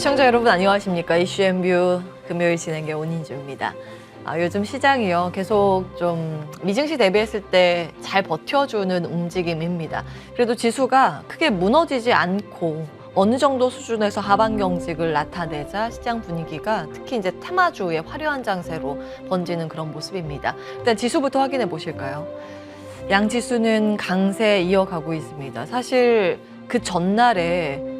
시청자 여러분 안녕하십니까? 이슈앤뷰 금요일 진행의 온인주입니다. 요즘 시장이요 계속 좀 미증시 대비했을 때 잘 버텨주는 움직임입니다. 그래도 지수가 크게 무너지지 않고 어느 정도 수준에서 하반 경직을 나타내자 시장 분위기가 특히 이제 테마주의 화려한 장세로 번지는 그런 모습입니다. 일단 지수부터 확인해 보실까요? 양지수는 강세 이어가고 있습니다. 사실 그 전날에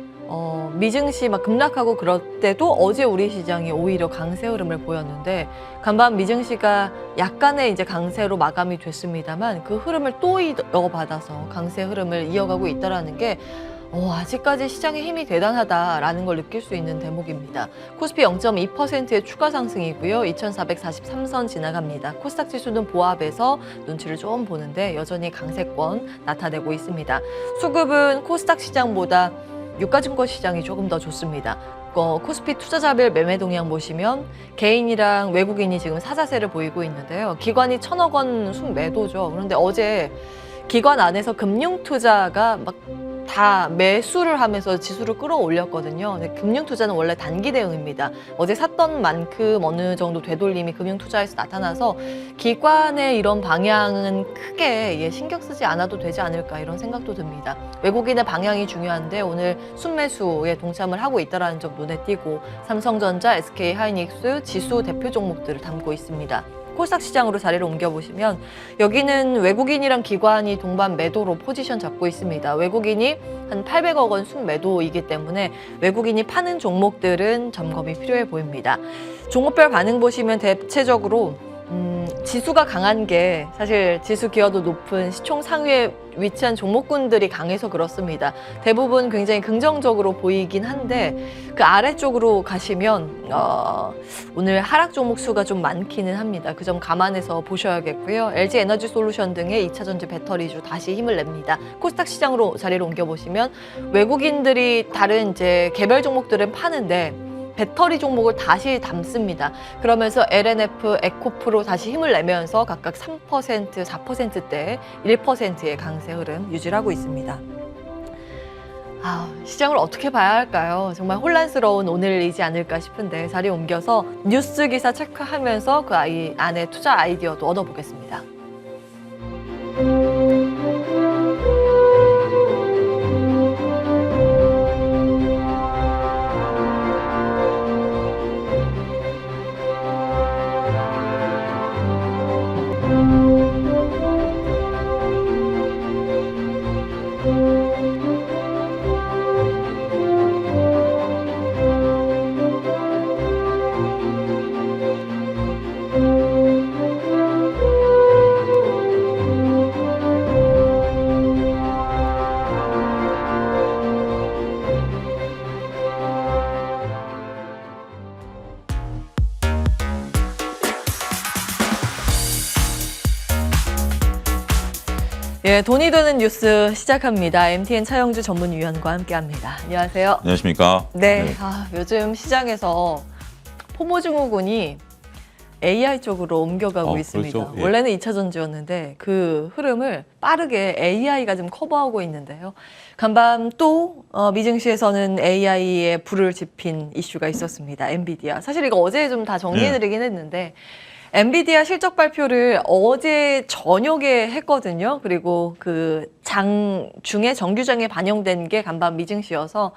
미증시 막 급락하고 그럴 때도 어제 우리 시장이 오히려 강세 흐름을 보였는데 간밤 미증시가 약간의 이제 강세로 마감이 됐습니다만 그 흐름을 또 이어받아서 강세 흐름을 이어가고 있다라는 게 아직까지 시장의 힘이 대단하다라는 걸 느낄 수 있는 대목입니다. 코스피 0.2%의 추가 상승이고요. 2443선 지나갑니다. 코스닥 지수는 보합에서 눈치를 좀 보는데 여전히 강세권 나타내고 있습니다. 수급은 코스닥 시장보다 유가증권 시장이 조금 더 좋습니다. 코스피 투자자별 매매 동향 보시면 개인이랑 외국인이 지금 사자세를 보이고 있는데요. 기관이 1,000억 원 순매도죠. 그런데 어제 기관 안에서 금융투자가 막 다 매수를 하면서 지수를 끌어올렸거든요. 금융투자는 원래 단기 대응입니다. 어제 샀던 만큼 어느 정도 되돌림이 금융투자에서 나타나서 기관의 이런 방향은 크게 신경 쓰지 않아도 되지 않을까 이런 생각도 듭니다. 외국인의 방향이 중요한데 오늘 순매수에 동참을 하고 있다는 점 눈에 띄고 삼성전자, SK하이닉스 지수 대표 종목들을 담고 있습니다. 코스닥 시장으로 자리를 옮겨보시면 여기는 외국인이랑 기관이 동반 매도로 포지션 잡고 있습니다. 외국인이 한 800억 원 순매도이기 때문에 외국인이 파는 종목들은 점검이 필요해 보입니다. 종목별 반응 보시면 대체적으로 지수가 강한 게 사실 지수 기여도 높은 시총 상위에 위치한 종목군들이 강해서 그렇습니다. 대부분 굉장히 긍정적으로 보이긴 한데 그 아래쪽으로 가시면 오늘 하락 종목 수가 좀 많기는 합니다. 그 점 감안해서 보셔야겠고요. LG에너지솔루션 등의 2차전지 배터리주 다시 힘을 냅니다. 코스닥 시장으로 자리를 옮겨보시면 외국인들이 다른 이제 개별 종목들은 파는데 배터리 종목을 다시 담습니다. 그러면서 LNF, 에코프로 다시 힘을 내면서 각각 3%, 4%대 1%의 강세 흐름 유지를 하고 있습니다. 시장을 어떻게 봐야 할까요? 정말 혼란스러운 오늘이지 않을까 싶은데 자리 옮겨서 뉴스 기사 체크하면서 그 안에 투자 아이디어도 얻어보겠습니다. 예, 돈이 되는 뉴스 시작합니다. MTN 차영주 전문위원과 함께합니다. 안녕하세요. 안녕하십니까? 네, 요즘 시장에서 포모증후군이 AI 쪽으로 옮겨가고 있습니다. 그렇죠. 예. 원래는 2차전지였는데 그 흐름을 빠르게 AI가 좀 커버하고 있는데요. 간밤 또 미증시에서는 AI에 불을 지핀 이슈가 있었습니다. 엔비디아. 사실 이거 어제 좀 다 정리해드리긴 했는데 엔비디아 실적 발표를 어제 저녁에 했거든요. 그리고 그 장중에 정규장에 반영된 게 간밤 미증시여서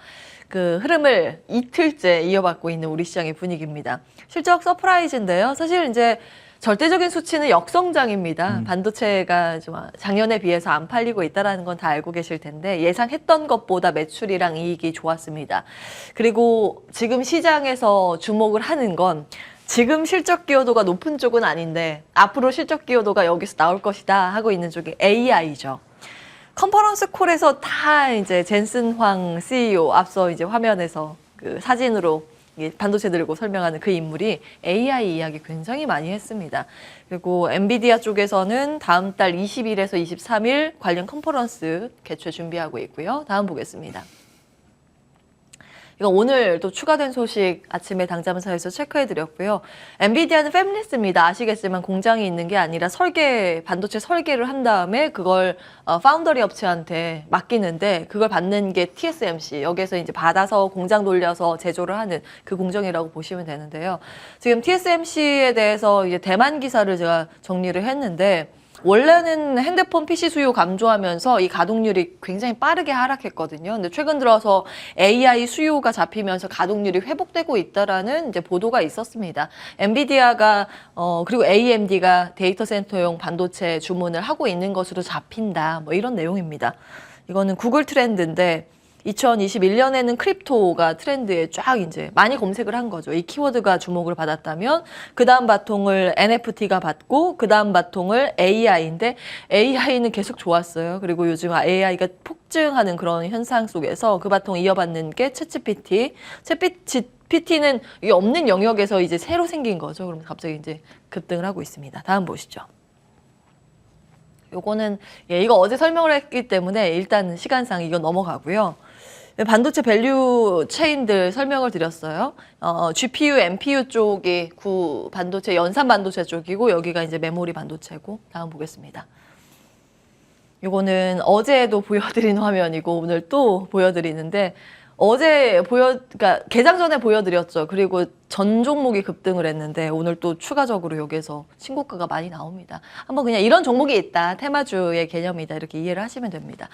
그 흐름을 이틀째 이어받고 있는 우리 시장의 분위기입니다. 실적 서프라이즈인데요. 사실 이제 절대적인 수치는 역성장입니다. 반도체가 좀 작년에 비해서 안 팔리고 있다는 건 다 알고 계실 텐데 예상했던 것보다 매출이랑 이익이 좋았습니다. 그리고 지금 시장에서 주목을 하는 건 지금 실적 기여도가 높은 쪽은 아닌데 앞으로 실적 기여도가 여기서 나올 것이다 하고 있는 쪽이 AI죠. 컨퍼런스 콜에서 다 이제 젠슨 황 CEO 앞서 이제 화면에서 그 사진으로 반도체 들고 설명하는 그 인물이 AI 이야기 굉장히 많이 했습니다. 그리고 엔비디아 쪽에서는 다음 달 20일에서 23일 관련 컨퍼런스 개최 준비하고 있고요. 다음 보겠습니다. 이거 오늘 또 추가된 소식 아침에 당잠사에서 체크해드렸고요. 엔비디아는 팹리스입니다. 아시겠지만 공장이 있는 게 아니라 반도체 설계를 한 다음에 그걸 파운더리 업체한테 맡기는데 그걸 받는 게 TSMC. 여기서 이제 받아서 공장 돌려서 제조를 하는 그 공정이라고 보시면 되는데요. 지금 TSMC에 대해서 이제 대만 기사를 제가 정리를 했는데 원래는 핸드폰 PC 수요 감소하면서 이 가동률이 굉장히 빠르게 하락했거든요. 근데 최근 들어서 AI 수요가 잡히면서 가동률이 회복되고 있다라는 이제 보도가 있었습니다. 엔비디아가 그리고 AMD가 데이터 센터용 반도체 주문을 하고 있는 것으로 잡힌다. 뭐 이런 내용입니다. 이거는 구글 트렌드인데 2021년에는 크립토가 트렌드에 쫙 이제 많이 검색을 한 거죠. 이 키워드가 주목을 받았다면 그 다음 바통을 NFT가 받고 그 다음 바통을 AI인데 AI는 계속 좋았어요. 그리고 요즘 AI가 폭증하는 그런 현상 속에서 그 바통 이어받는 게 챗GPT. 챗GPT는 이게 없는 영역에서 이제 새로 생긴 거죠. 그럼 갑자기 이제 급등을 하고 있습니다. 다음 보시죠. 요거는 이거 어제 설명을 했기 때문에 일단 시간상 이거 넘어가고요. 반도체 밸류 체인들 설명을 드렸어요. GPU, NPU 쪽이 반도체, 연산 반도체 쪽이고 여기가 이제 메모리 반도체고 다음 보겠습니다. 요거는 어제도 보여드린 화면이고 오늘 또 보여드리는데 그러니까 개장 전에 보여드렸죠. 그리고 전 종목이 급등을 했는데 오늘 또 추가적으로 여기서 신고가가 많이 나옵니다. 한번 그냥 이런 종목이 있다. 테마주의 개념이다. 이렇게 이해를 하시면 됩니다.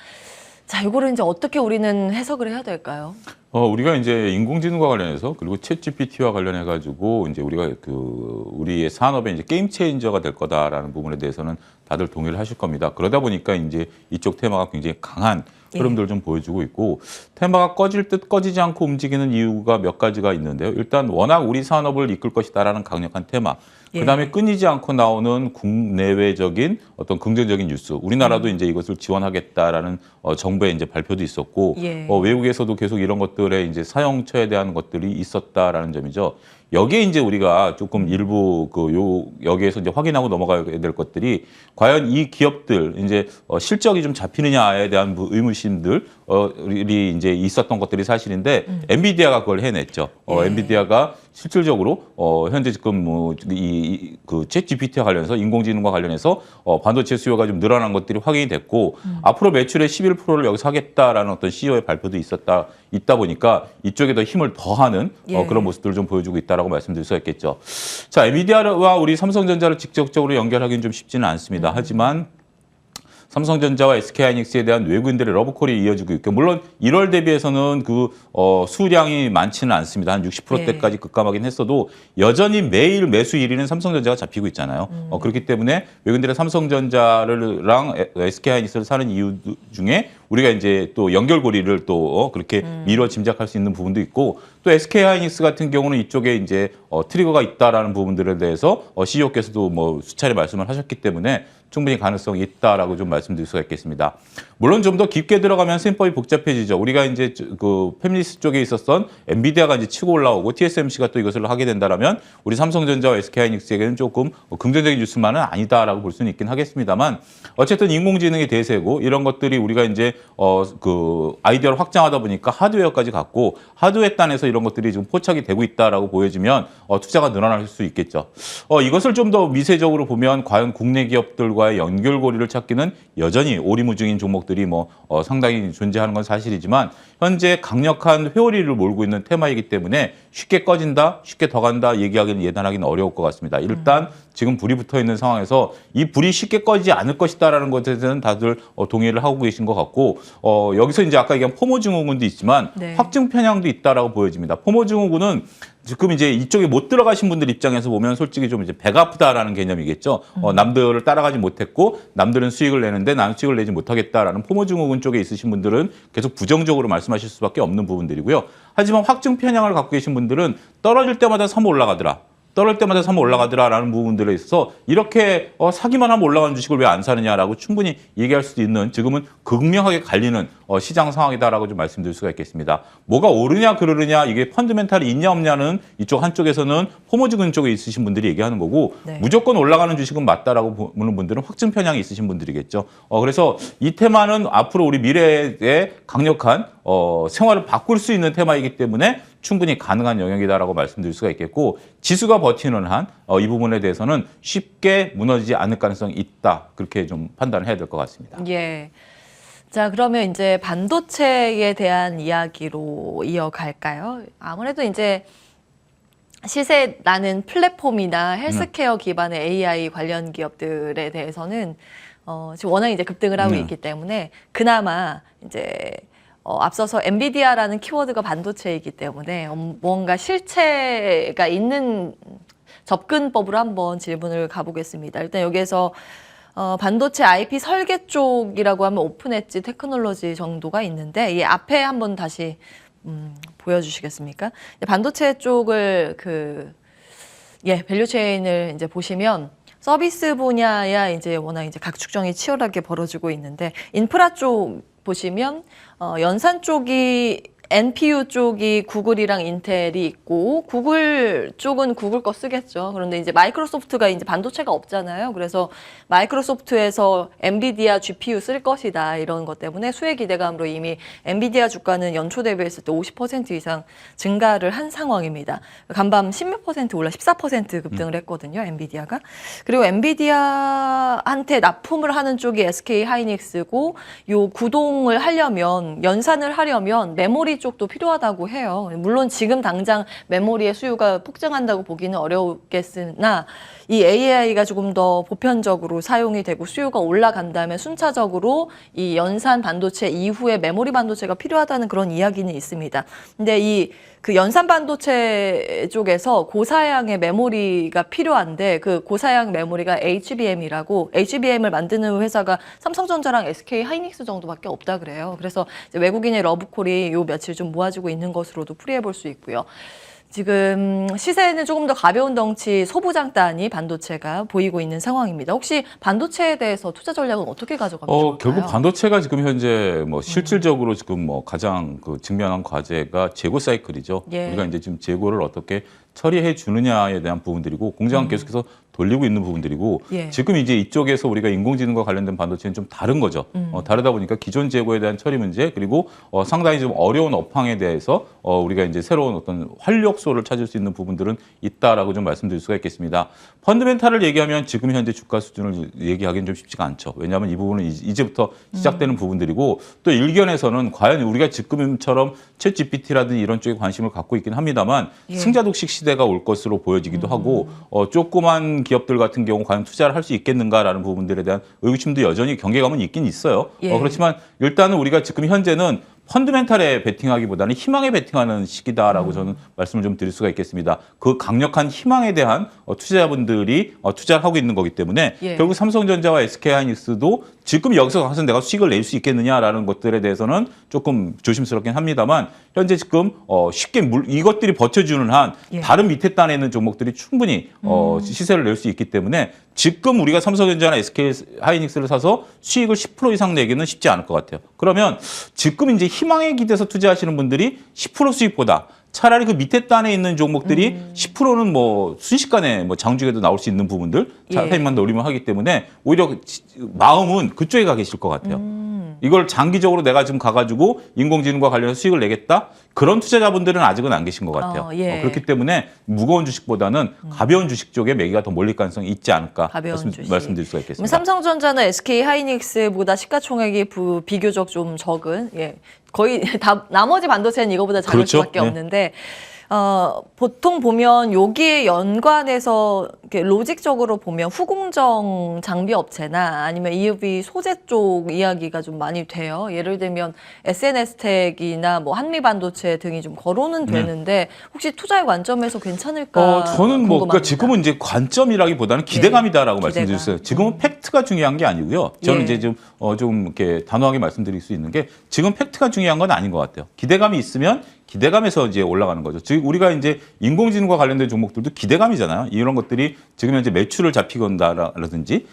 자, 이거를 이제 어떻게 우리는 해석을 해야 될까요? 우리가 이제 인공지능과 관련해서 그리고 챗GPT와 관련해 가지고 이제 우리가 우리의 산업의 이제 게임 체인저가 될 거다라는 부분에 대해서는 다들 동의를 하실 겁니다. 그러다 보니까 이제 이쪽 테마가 굉장히 강한 흐름들을 좀 보여주고 있고 테마가 꺼질 듯 꺼지지 않고 움직이는 이유가 몇 가지가 있는데요. 일단 워낙 우리 산업을 이끌 것이다라는 강력한 테마. 그다음에 끊이지 않고 나오는 국내외적인 어떤 긍정적인 뉴스. 우리나라도 이제 이것을 지원하겠다라는 정부의 이제 발표도 있었고 외국에서도 계속 이런 것들에 이제 사용처에 대한 것들이 있었다라는 점이죠. 여기에 이제 우리가 조금 일부 여기에서 이제 확인하고 넘어가야 될 것들이 과연 이 기업들 이제 실적이 좀 잡히느냐에 대한 의무심들이 이제 있었던 것들이 사실인데 엔비디아가 그걸 해냈죠. 엔비디아가 실질적으로 현재 지금 그 챗GPT와 관련해서 인공지능과 관련해서 반도체 수요가 좀 늘어난 것들이 확인이 됐고 앞으로 매출의 11%를 여기서 하겠다라는 어떤 CEO의 발표도 있다 보니까 이쪽에 더 힘을 더하는 그런 모습들을 좀 보여주고 있다라고 말씀드릴 수 있겠죠. 자, 엔비디아와 우리 삼성전자를 직접적으로 연결하기는 좀 쉽지는 않습니다. 하지만 삼성전자와 SK하이닉스에 대한 외국인들의 러브콜이 이어지고 있고 물론 1월 대비해서는 수량이 많지는 않습니다. 한 60%대까지 급감하긴 했어도 여전히 매일 매수 1위는 삼성전자가 잡히고 있잖아요. 그렇기 때문에 외국인들의 삼성전자랑 SK하이닉스를 사는 이유 중에 우리가 이제 또 연결고리를 또 그렇게 미뤄 짐작할 수 있는 부분도 있고 또 SK하이닉스 같은 경우는 이쪽에 이제 트리거가 있다라는 부분들에 대해서 CEO께서도 뭐 수차례 말씀을 하셨기 때문에 충분히 가능성이 있다라고 좀 말씀드릴 수가 있겠습니다. 물론 좀 더 깊게 들어가면 셈법이 복잡해지죠. 우리가 이제 그 팹리스 쪽에 있었던 엔비디아가 이제 치고 올라오고 TSMC가 또 이것을 하게 된다라면 우리 삼성전자와 SK하이닉스에게는 조금 긍정적인 뉴스만은 아니다라고 볼 수는 있긴 하겠습니다만 어쨌든 인공지능의 대세고 이런 것들이 우리가 이제 그 아이디어를 확장하다 보니까 하드웨어까지 갔고 하드웨어 단에서 이런 것들이 지금 포착이 되고 있다라고 보여지면 투자가 늘어날 수 있겠죠. 이것을 좀 더 미세적으로 보면 과연 국내 기업들과의 연결고리를 찾기는 여전히 오리무중인 종목들이 상당히 존재하는 건 사실이지만 현재 강력한 회오리를 몰고 있는 테마이기 때문에 쉽게 꺼진다, 쉽게 더 간다 얘기하기는 예단하기는 어려울 것 같습니다. 일단 지금 불이 붙어 있는 상황에서 이 불이 쉽게 꺼지지 않을 것이다라는 것에 대해서는 다들 동의를 하고 계신 것 같고 여기서 이제 아까 얘기한 포모증후군도 있지만 확증 편향도 있다라고 보여집니다. 포모증후군은 지금 이제 이쪽에 못 들어가신 분들 입장에서 보면 솔직히 좀 이제 배가 아프다라는 개념이겠죠. 남들을 따라가지 못했고 남들은 수익을 내는데 나는 수익을 내지 못하겠다라는 포모증후군 쪽에 있으신 분들은 계속 부정적으로 말씀하실 수밖에 없는 부분들이고요. 하지만 확증 편향을 갖고 계신 분들은 떨어질 때마다 사면 올라가더라. 떨어질 때마다 사면 올라가더라라는 부분들에 있어서 이렇게 사기만 하면 올라가는 주식을 왜 안 사느냐라고 충분히 얘기할 수도 있는 지금은 극명하게 갈리는 시장 상황이다라고 좀 말씀드릴 수가 있겠습니다. 뭐가 오르냐 그러느냐 이게 펀드멘탈이 있냐 없냐는 이쪽 한쪽에서는 포모지근 쪽에 있으신 분들이 얘기하는 거고 네. 무조건 올라가는 주식은 맞다라고 보는 분들은 확증 편향이 있으신 분들이겠죠. 그래서 이 테마는 앞으로 우리 미래에 강력한 생활을 바꿀 수 있는 테마이기 때문에 충분히 가능한 영역이다라고 말씀드릴 수가 있겠고 지수가 버티는 한 이 부분에 대해서는 쉽게 무너지지 않을 가능성이 있다. 그렇게 좀 판단을 해야 될 것 같습니다. 예. 자, 그러면 이제 반도체에 대한 이야기로 이어갈까요? 아무래도 이제 시세 나는 플랫폼이나 헬스케어 기반의 AI 관련 기업들에 대해서는 지금 워낙 이제 급등을 하고 있기 때문에 그나마 이제 앞서서 엔비디아라는 키워드가 반도체이기 때문에 뭔가 실체가 있는 접근법으로 한번 질문을 가보겠습니다. 일단 여기에서 반도체 IP 설계 쪽이라고 하면 오픈 엣지 테크놀로지 정도가 있는데 이 앞에 한번 다시 보여주시겠습니까? 반도체 쪽을 밸류 체인을 이제 보시면 서비스 분야야 이제 워낙 이제 각축정이 치열하게 벌어지고 있는데 인프라 쪽 보시면 연산 쪽이 NPU 쪽이 구글이랑 인텔이 있고 구글 쪽은 구글 거 쓰겠죠. 그런데 이제 마이크로소프트가 이제 반도체가 없잖아요. 그래서 마이크로소프트에서 엔비디아 GPU 쓸 것이다 이런 것 때문에 수혜 기대감으로 이미 엔비디아 주가는 연초 대비했을 때 50% 이상 증가를 한 상황입니다. 간밤 10몇 % 올라 14% 급등을 했거든요. 엔비디아가. 그리고 엔비디아한테 납품을 하는 쪽이 SK 하이닉스고 요 구동을 하려면 연산을 하려면 메모리 쪽도 필요하다고 해요. 물론 지금 당장 메모리의 수요가 폭증한다고 보기는 어렵겠으나 이 AI가 조금 더 보편적으로 사용이 되고 수요가 올라간다면 순차적으로 이 연산 반도체 이후에 메모리 반도체가 필요하다는 그런 이야기는 있습니다. 근데 그 연산 반도체 쪽에서 고사양의 메모리가 필요한데 그 고사양 메모리가 HBM이라고 HBM을 만드는 회사가 삼성전자랑 SK 하이닉스 정도밖에 없다 그래요. 그래서 이제 외국인의 러브콜이 요 며칠 좀 모아지고 있는 것으로도 풀이해 볼 수 있고요. 지금 시세는 조금 더 가벼운 덩치 소부장단이 반도체가 보이고 있는 상황입니다. 혹시 반도체에 대해서 투자 전략은 어떻게 가져가면 좋을까요? 결국 반도체가 지금 현재 실질적으로 지금 가장 직면한 과제가 재고 사이클이죠. 예. 우리가 이제 지금 재고를 어떻게 처리해 주느냐에 대한 부분들이고 공장은 계속해서 돌리고 있는 부분들이고 예. 지금 이제 이쪽에서 우리가 인공지능과 관련된 반도체는 좀 다른 거죠. 다르다 보니까 기존 재고에 대한 처리 문제 그리고 상당히 좀 어려운 업황에 대해서 우리가 이제 새로운 어떤 활력소를 찾을 수 있는 부분들은 있다라고 좀 말씀드릴 수가 있겠습니다. 펀드멘탈을 얘기하면 지금 현재 주가 수준을 얘기하기는 좀 쉽지가 않죠. 왜냐하면 이 부분은 이제부터 시작되는 부분들이고 또 일견에서는 과연 우리가 지금처럼 챗 GPT라든지 이런 쪽에 관심을 갖고 있긴 합니다만 예. 승자독식 시대가 올 것으로 보여지기도 하고 조그만 기업들 같은 경우 과연 투자를 할 수 있겠는가라는 부분들에 대한 의구심도 여전히 경계감은 있긴 있어요. 예. 그렇지만 일단은 우리가 지금 현재는 펀드멘탈에 베팅하기보다는 희망에 베팅하는 시기다라고 저는 말씀을 좀 드릴 수가 있겠습니다. 그 강력한 희망에 대한 투자자분들이 투자를 하고 있는 거기 때문에 예. 결국 삼성전자와 SK하이닉스도 지금 여기서 가서 내가 수익을 낼 수 있겠느냐라는 것들에 대해서는 조금 조심스럽긴 합니다만 현재 지금 쉽게 이것들이 버텨주는 한 예. 다른 밑에 단에 있는 종목들이 충분히 시세를 낼 수 있기 때문에 지금 우리가 삼성전자나 SK하이닉스를 사서 수익을 10% 이상 내기는 쉽지 않을 것 같아요. 그러면 지금 이제 희망에 기대서 투자하시는 분들이 10% 수익보다 차라리 그 밑에 단에 있는 종목들이 10%는 순식간에 장중에도 나올 수 있는 부분들 타임만 노리면 하기 때문에 오히려 마음은 그쪽에 가 계실 것 같아요. 이걸 장기적으로 내가 지금 가가지고 인공지능과 관련해서 수익을 내겠다? 그런 투자자분들은 아직은 안 계신 것 같아요. 예. 그렇기 때문에 무거운 주식보다는 가벼운 주식 쪽에 매기가 더 몰릴 가능성이 있지 않을까 말씀드릴 수가 있겠습니다. 삼성전자나 SK 하이닉스보다 시가총액이 비교적 좀 적은 거의 다 나머지 반도체는 이거보다 작을 그렇죠? 수밖에 없는데 보통 보면 여기에 연관해서 이렇게 로직적으로 보면 후공정 장비 업체나 아니면 EUV 소재 쪽 이야기가 좀 많이 돼요. 예를 들면 SNS텍이나 뭐 한미반도체 등이 좀 거론은 되는데 혹시 투자의 관점에서 괜찮을까? 저는 궁금합니다. 지금은 이제 관점이라기보다는 기대감이다라고 말씀드렸어요. 지금은 팩트가 중요한 게 아니고요. 저는 이제 좀 이렇게 단호하게 말씀드릴 수 있는 게 지금 팩트가 중요한 건 아닌 것 같아요. 기대감이 있으면 기대감에서 이제 올라가는 거죠. 즉 우리가 이제 인공지능과 관련된 종목들도 기대감이잖아요. 이런 것들이 지금 현재 매출을 잡히건다라든지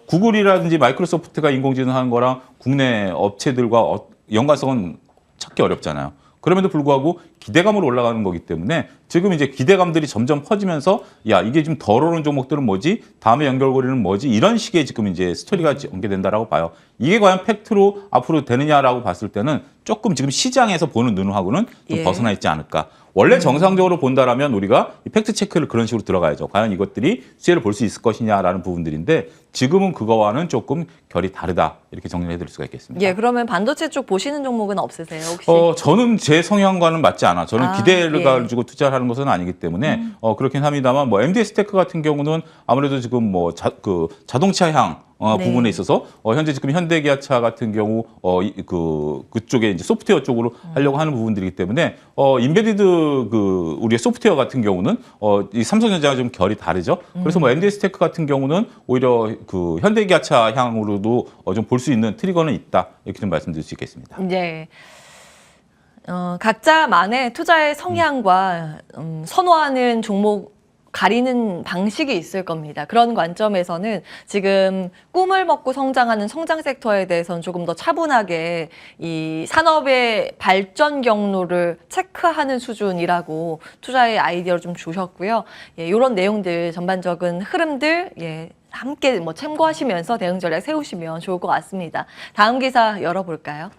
구글이라든지 마이크로소프트가 인공지능 하는 거랑 국내 업체들과 연관성은 찾기 어렵잖아요. 그럼에도 불구하고 기대감으로 올라가는 거기 때문에 지금 이제 기대감들이 점점 커지면서 야, 이게 좀 덜 오른 종목들은 뭐지? 다음에 연결고리는 뭐지? 이런 식의 지금 이제 스토리가 전개된다라고 봐요. 이게 과연 팩트로 앞으로 되느냐라고 봤을 때는 조금 지금 시장에서 보는 눈하고는 좀 예. 벗어나 있지 않을까. 원래 정상적으로 본다라면 우리가 이 팩트 체크를 그런 식으로 들어가야죠. 과연 이것들이 수혜를 볼 수 있을 것이냐라는 부분들인데 지금은 그거와는 조금 결이 다르다. 이렇게 정리해 드릴 수가 있겠습니다. 예, 그러면 반도체 쪽 보시는 종목은 없으세요, 혹시? 저는 제 성향과는 맞지 않아. 저는 기대를 예. 가지고 투자를 하는 것은 아니기 때문에 그렇긴 합니다만 뭐 MD스테크 같은 경우는 아무래도 지금 뭐 자동차향 네. 부분에 있어서 현재 지금 현대기아차 같은 경우 그쪽에 이제 소프트웨어 쪽으로 하려고 하는 부분들이기 때문에 인베디드 우리의 소프트웨어 같은 경우는 이 삼성전자와 좀 결이 다르죠. 그래서 뭐 MD스테크 같은 경우는 오히려 그 현대기아차 향으로도 좀 볼 수 있는 트리거는 있다. 이렇게 좀 말씀드릴 수 있겠습니다. 네. 각자만의 투자의 성향과 선호하는 종목 가리는 방식이 있을 겁니다. 그런 관점에서는 지금 꿈을 먹고 성장하는 성장 sek터에 대해서는 조금 더 차분하게 이 산업의 발전 경로를 체크하는 수준이라고 투자의 아이디어를 좀 주셨고요. 예, 이런 내용들 전반적인 흐름들 함께 뭐 참고하시면서 대응 전략 세우시면 좋을 것 같습니다. 다음 기사 열어볼까요?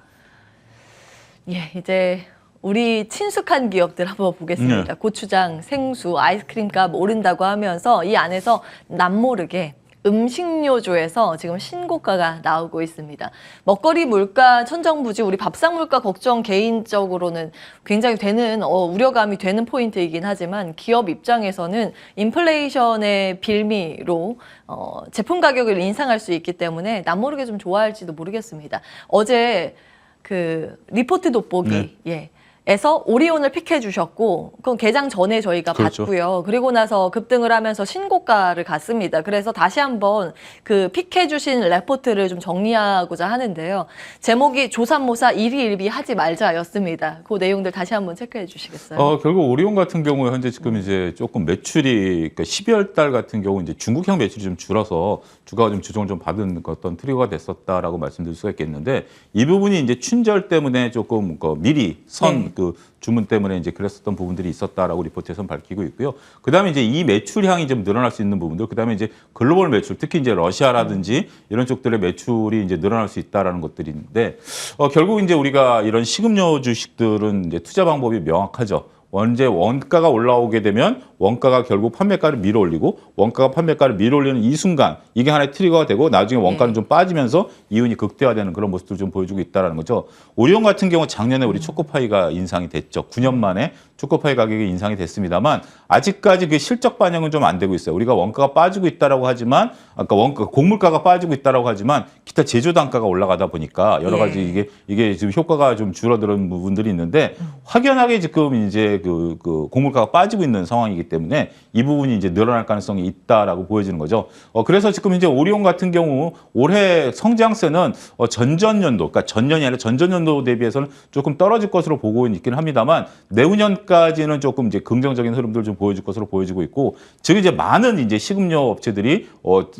예, 이제 우리 친숙한 기업들 한번 보겠습니다. 고추장, 생수, 아이스크림 값 오른다고 하면서 이 안에서 남모르게 음식료조에서 지금 신고가가 나오고 있습니다. 먹거리 물가 천정부지 우리 밥상 물가 걱정 개인적으로는 굉장히 우려감이 되는 포인트이긴 하지만 기업 입장에서는 인플레이션의 빌미로 제품 가격을 인상할 수 있기 때문에 남모르게 좀 좋아할지도 모르겠습니다. 어제 그 리포트 돋보기 에서 오리온을 픽해 주셨고 그건 개장 전에 저희가 그렇죠. 봤고요. 그리고 나서 급등을 하면서 신고가를 갔습니다. 그래서 다시 한번 그 픽해 주신 레포트를 좀 정리하고자 하는데요. 제목이 조삼모사 일희일비 하지 말자였습니다. 그 내용들 다시 한번 체크해 주시겠어요? 결국 오리온 같은 경우에 현재 지금 이제 조금 매출이 그러니까 12월 달 같은 경우 이제 중국향 매출이 좀 줄어서 주가가 좀 조정을 좀 받은 어떤 트리거가 됐었다라고 말씀드릴 수가 있겠는데 이 부분이 이제 춘절 때문에 조금 미리 그 주문 때문에 이제 그랬었던 부분들이 있었다라고 리포트에서는 밝히고 있고요. 그다음에 이제 이 매출향이 좀 늘어날 수 있는 부분들, 그다음에 이제 글로벌 매출, 특히 이제 러시아라든지 이런 쪽들의 매출이 이제 늘어날 수 있다라는 것들인데 결국 이제 우리가 이런 식음료 주식들은 이제 투자 방법이 명확하죠. 언제 원가가 올라오게 되면 원가가 결국 판매가를 밀어올리고 원가가 판매가를 밀어올리는 이 순간 이게 하나의 트리거가 되고 나중에 원가는 좀 빠지면서 이윤이 극대화되는 그런 모습들을 좀 보여주고 있다는 거죠. 오리온 같은 경우 작년에 우리 초코파이가 인상이 됐죠. 9년 만에 초코파이 가격이 인상이 됐습니다만 아직까지 그 실적 반영은 좀 안 되고 있어요. 우리가 원가가 빠지고 있다라고 하지만 아까 곡물가가 빠지고 있다라고 하지만 기타 제조 단가가 올라가다 보니까 여러 가지 이게 지금 효과가 좀 줄어드는 부분들이 있는데 확연하게 지금 이제 그 곡물가가 빠지고 있는 상황이기 때문에 이 부분이 이제 늘어날 가능성이 있다라고 보여지는 거죠. 그래서 지금 이제 오리온 같은 경우 올해 성장세는 전전년도, 그러니까 전년이 아니라 전전년도 대비해서는 조금 떨어질 것으로 보고 있긴 합니다만 내후년까지는 조금 이제 긍정적인 흐름들을 좀 보여줄 것으로 보여지고 있고 지금 이제 많은 이제 식음료 업체들이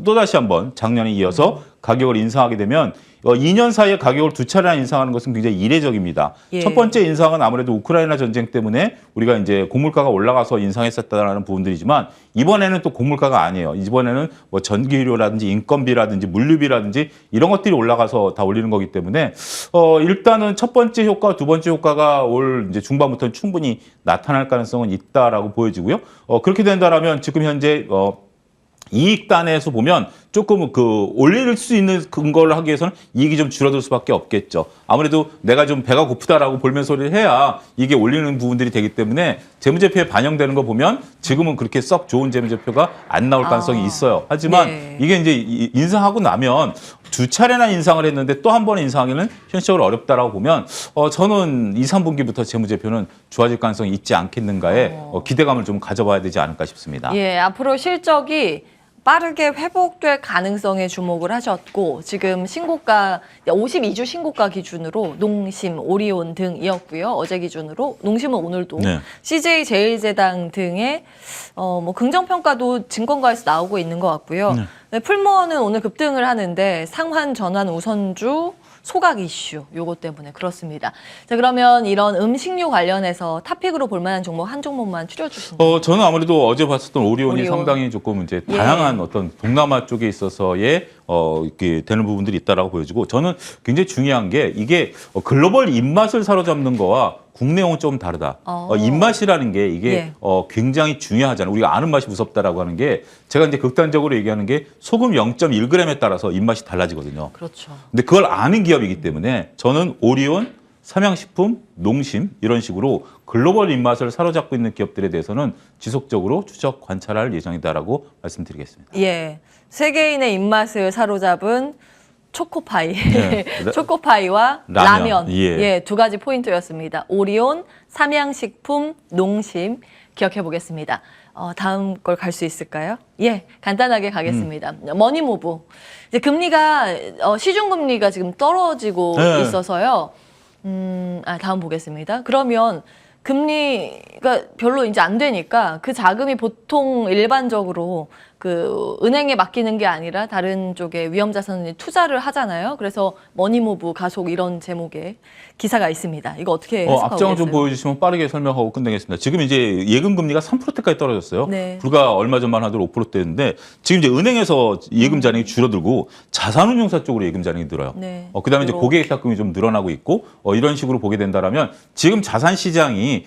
또다시 한번 작년에 이어서 가격을 인상하게 되면 2년 사이에 가격을 두 차례나 인상하는 것은 굉장히 이례적입니다. 첫 번째 인상은 아무래도 우크라이나 전쟁 때문에 우리가 이제 곡물가가 올라가서 인상했었다는 부분들이지만 이번에는 또 곡물가가 아니에요. 이번에는 뭐 전기료라든지 인건비라든지 물류비라든지 이런 것들이 올라가서 다 올리는 거기 때문에 일단은 첫 번째 효과, 두 번째 효과가 올 이제 중반부터는 충분히 나타날 가능성은 있다라고 보여지고요. 그렇게 된다라면 지금 현재 이익단에서 보면 조금 올릴 수 있는 근거를 하기 위해서는 이익이 좀 줄어들 수밖에 없겠죠. 아무래도 내가 좀 배가 고프다라고 볼멘 소리를 해야 이게 올리는 부분들이 되기 때문에 재무제표에 반영되는 거 보면 지금은 그렇게 썩 좋은 재무제표가 안 나올 가능성이 있어요. 하지만 이게 이제 인상하고 나면 두 차례나 인상을 했는데 또 한 번의 인상에는 현실적으로 어렵다라고 보면 저는 2, 3분기부터 재무제표는 좋아질 가능성이 있지 않겠는가에 기대감을 좀 가져봐야 되지 않을까 싶습니다. 예, 앞으로 실적이 빠르게 회복될 가능성에 주목을 하셨고 지금 신고가 52주 신고가 기준으로 농심, 오리온 등이었고요. 어제 기준으로 농심은 오늘도 CJ 제일제당 등의 뭐 긍정평가도 증권가에서 나오고 있는 것 같고요. 풀무원은 오늘 급등을 하는데 상환, 전환, 우선주 소각 이슈 요것 때문에 그렇습니다. 자, 그러면 이런 음식료 관련해서 탑픽으로 볼 만한 종목 한 종목만 추려주신다면. 저는 아무래도 어제 봤었던 오리온이 오리온. 상당히 조금 이제 예. 다양한 어떤 동남아 쪽에 있어서의 이렇게 되는 부분들이 있다라고 보여지고, 저는 굉장히 중요한 게 이게 글로벌 입맛을 사로잡는 거와 국내용은 좀 다르다. 입맛이라는 게 이게 예. 굉장히 중요하잖아요. 우리가 아는 맛이 무섭다라고 하는 게, 제가 이제 극단적으로 얘기하는 게 소금 0.1g에 따라서 입맛이 달라지거든요. 그렇죠. 근데 그걸 아는 기업이기 때문에 저는 오리온, 삼양식품, 농심 이런 식으로 글로벌 입맛을 사로잡고 있는 기업들에 대해서는 지속적으로 추적 관찰할 예정이다라고 말씀드리겠습니다. 예, 세계인의 입맛을 사로잡은 초코파이, 네. 초코파이와 라면. 라면, 예. 예, 두 가지 포인트였습니다. 오리온, 삼양식품, 농심 기억해 보겠습니다. 다음 걸 갈 수 있을까요? 예, 간단하게 가겠습니다. 머니무브. 이제 금리가 시중 금리가 지금 떨어지고 네. 있어서요. 다음 보겠습니다. 그러면 금리가 별로 이제 안 되니까 그 자금이 보통 일반적으로 그 은행에 맡기는 게 아니라 다른 쪽에 위험자산에 투자를 하잖아요. 그래서 머니무브 가속 이런 제목의 기사가 있습니다. 이거 어떻게 해석하고 앞장을 좀 계세요? 보여주시면 빠르게 설명하고 끝내겠습니다. 지금 이제 예금 금리가 3%대까지 떨어졌어요. 네. 불과 얼마 전만 하더라도 5%대인데 지금 이제 은행에서 예금 잔액이 줄어들고 자산운용사 쪽으로 예금 잔액이 늘어요. 네. 그다음에 이제 고객예탁금이 좀 늘어나고 있고 이런 식으로 보게 된다라면 지금 자산 시장이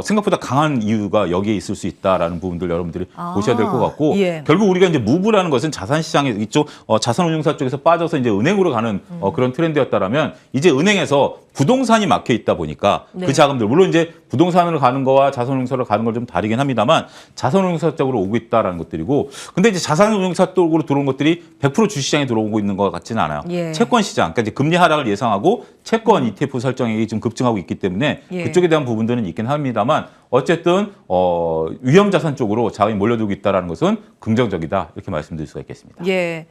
생각보다 강한 이유가 여기에 있을 수 있다라는 부분들 여러분들이 보셔야 될 것 같고, 예. 결국 우리가 이제 무브라는 것은 자산 시장에 이쪽 자산운용사 쪽에서 빠져서 이제 은행으로 가는 그런 트렌드였다라면, 이제 은행에서 부동산이 막혀 있다 보니까 네. 그 자금들, 물론 이제 부동산으로 가는 거와 자산운용사로 가는 걸 좀 다르긴 합니다만 자산운용사 쪽으로 오고 있다라는 것들이고, 근데 이제 자산운용사 쪽으로 들어온 것들이 100% 주시장에 들어오고 있는 것 같지는 않아요. 예. 채권 시장, 그러니까 이제 금리 하락을 예상하고 채권 ETF 설정액이 지금 급증하고 있기 때문에 예. 그쪽에 대한 부분들은 있긴 합니다만, 어쨌든 위험 자산 쪽으로 자금이 몰려들고 있다라는 것은 긍정적이다, 이렇게 말씀드릴 수가 있겠습니다. 예.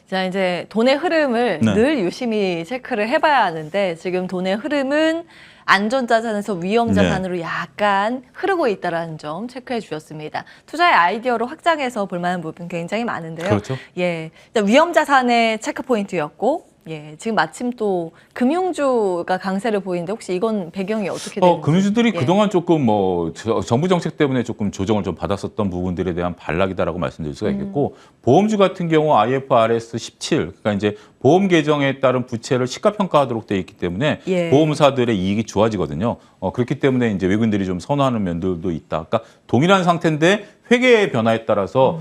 자, 이제 돈의 흐름을 네. 늘 유심히 체크를 해봐야 하는데, 지금 돈의 흐름은 안전자산에서 위험자산으로 약간 흐르고 있다는 점 체크해 주셨습니다. 투자의 아이디어로 확장해서 볼 만한 부분 굉장히 많은데요. 그렇죠. 예, 일단 위험자산의 체크 포인트였고, 예, 지금 마침 또 금융주가 강세를 보이는데 혹시 이건 배경이 어떻게 되는지? 금융주들이 예. 그동안 조금 정부 정책 때문에 조금 조정을 좀 받았었던 부분들에 대한 반락이다라고 말씀드릴 수가 있겠고, 보험주 같은 경우 IFRS 17, 그러니까 이제 보험 계정에 따른 부채를 시가평가하도록 되어 있기 때문에 예. 보험사들의 이익이 좋아지거든요. 그렇기 때문에 이제 외국인들이 좀 선호하는 면들도 있다. 그러니까 동일한 상태인데 회계의 변화에 따라서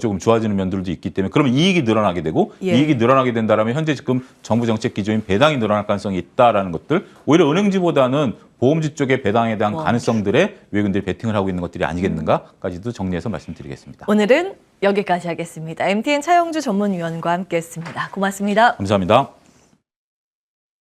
조금 좋아지는 면들도 있기 때문에, 그러면 이익이 늘어나게 되고, 예. 이익이 늘어나게 된다면 현재 지금 정부 정책 기조인 배당이 늘어날 가능성이 있다라는 것들, 오히려 은행지보다는 보험주 쪽의 배당에 대한 가능성들에 외국인들이 베팅을 하고 있는 것들이 아니겠는가까지도 정리해서 말씀드리겠습니다. 오늘은 여기까지 하겠습니다. MTN 차영주 전문위원과 함께했습니다. 고맙습니다. 감사합니다.